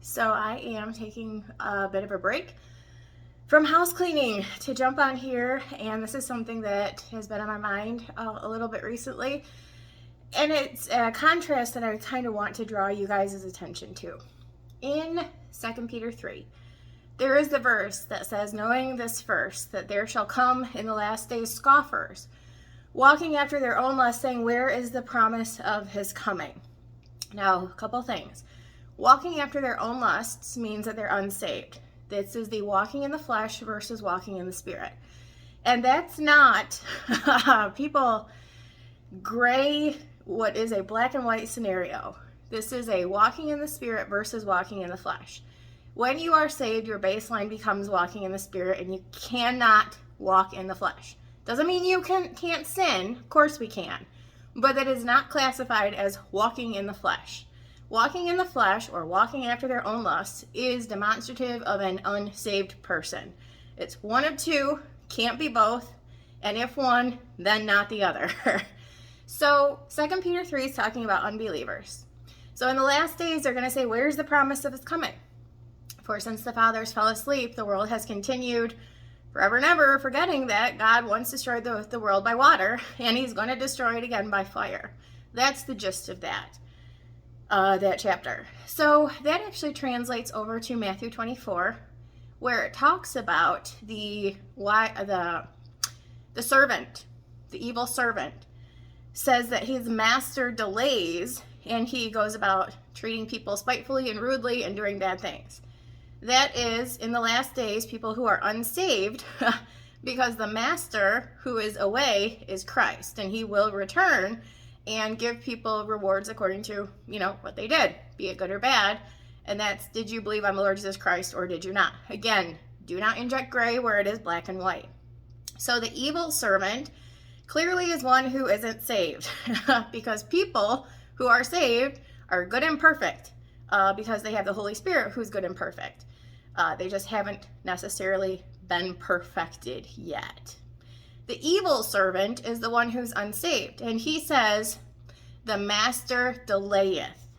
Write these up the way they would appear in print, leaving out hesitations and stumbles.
So I am taking a bit of a break from house cleaning to jump on here, and this is something that has been on my mind a little bit recently, and it's a contrast that I kind of want to draw you guys' attention to. In 2 Peter 3, there is the verse that says, knowing this first, that there shall come in the last days scoffers, walking after their own lust, saying, where is the promise of his coming? Now, a couple things. Walking after their own lusts means that they're unsaved. This is the walking in the flesh versus walking in the spirit. And that's not people gray what is a black and white scenario. This is a walking in the spirit versus walking in the flesh. When you are saved, your baseline becomes walking in the spirit, and you cannot walk in the flesh. Doesn't mean you can't sin. Of course we can. But that is not classified as walking in the flesh. Walking in the flesh, or walking after their own lusts, is demonstrative of an unsaved person. It's one of two, can't be both, and if one, then not the other. So 2 Peter 3 is talking about unbelievers. So in the last days, they're going to say, where's the promise of his coming? For since the fathers fell asleep, the world has continued forever and ever, forgetting that God once destroyed the world by water, and he's going to destroy it again by fire. That's the gist of that chapter. So that actually translates over to Matthew 24, where it talks about the servant, the evil servant, says that his master delays, and he goes about treating people spitefully and rudely and doing bad things. That is, in the last days, people who are unsaved, because the master who is away is Christ, and he will return and give people rewards according to, what they did, be it good or bad. And that's, did you believe on the Lord Jesus Christ or did you not? Again, do not inject gray where it is black and white. So the evil servant clearly is one who isn't saved, because people who are saved are good and perfect, because they have the Holy Spirit who's good and perfect. They just haven't necessarily been perfected yet. The evil servant is the one who's unsaved, and he says, the master delayeth.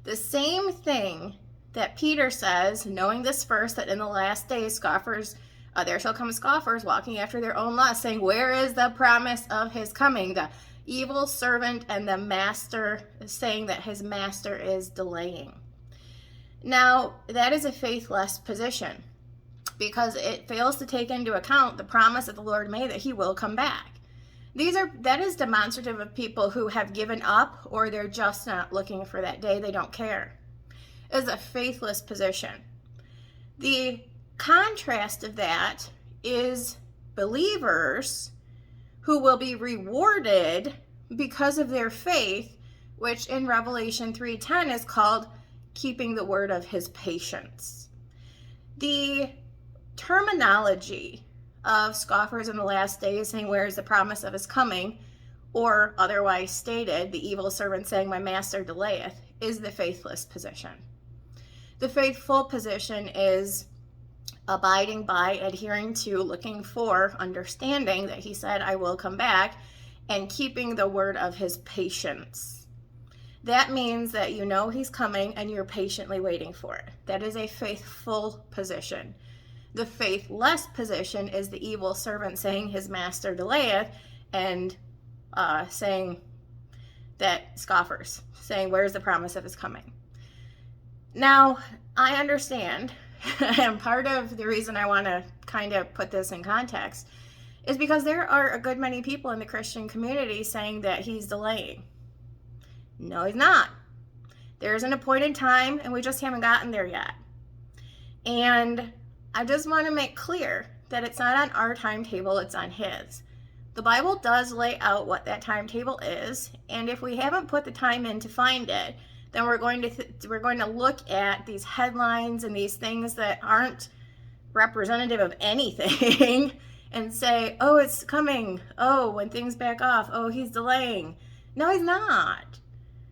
The same thing that Peter says, knowing this first, that in the last days scoffers, there shall come scoffers walking after their own lust, saying, where is the promise of his coming? The evil servant and the master saying that his master is delaying. Now, that is a faithless position, because it fails to take into account the promise that the Lord made that he will come back. That is demonstrative of people who have given up, or they're just not looking for that day. They don't care. It is a faithless position. The contrast of that is believers who will be rewarded because of their faith, which in Revelation 3:10 is called keeping the word of his patience. The terminology of scoffers in the last days saying, where is the promise of his coming? Or otherwise stated, the evil servant saying, my master delayeth, is the faithless position. The faithful position is abiding by, adhering to, looking for, understanding that he said, I will come back, and keeping the word of his patience. That means that you know he's coming and you're patiently waiting for it. That is a faithful position. The faithless position is the evil servant saying his master delayeth, and saying that scoffers, saying, where's the promise of his coming? Now, I understand, and part of the reason I want to kind of put this in context is because there are a good many people in the Christian community saying that he's delaying. No, he's not. There's an appointed time, and we just haven't gotten there yet. And I just want to make clear that it's not on our timetable, it's on his. The Bible does lay out what that timetable is, and if we haven't put the time in to find it, then we're going to look at these headlines and these things that aren't representative of anything and say, oh, it's coming. Oh, when things back off, oh, he's delaying. No, he's not.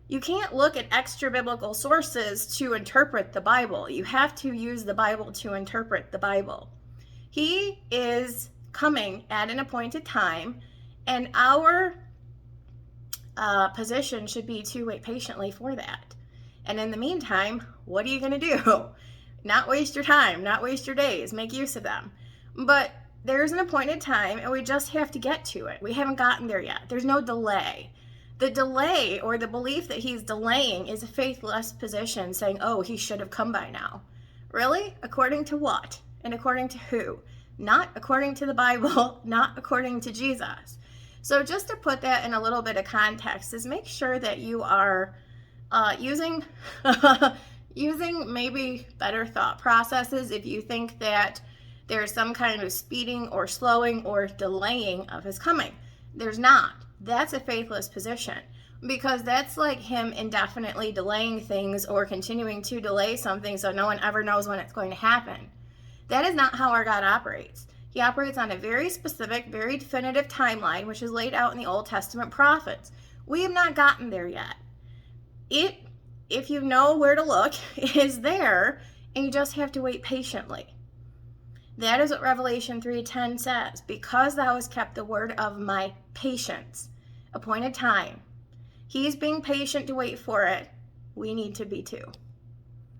You can't look at extra biblical sources to interpret the Bible. You have to use the Bible to interpret the Bible. He is coming at an appointed time, and our position should be to wait patiently for that. And in the meantime, what are you going to do? Not waste your time, not waste your days, make use of them. But there's an appointed time, and we just have to get to it. We haven't gotten there yet. There's no delay. The delay, or the belief that he's delaying, is a faithless position, saying, oh, he should have come by now. Really? According to what? And according to who? Not according to the Bible, not according to Jesus. So just to put that in a little bit of context, is make sure that you are using maybe better thought processes if you think that there's some kind of speeding or slowing or delaying of his coming. There's not. That's a faithless position, because that's like him indefinitely delaying things or continuing to delay something so no one ever knows when it's going to happen. That is not how our God operates. He operates on a very specific, very definitive timeline, which is laid out in the Old Testament prophets. We have not gotten there yet. It, if you know where to look, is there, and you just have to wait patiently. That is what Revelation 3:10 says. Because thou hast kept the word of my patience, appointed time. He's being patient to wait for it. We need to be too.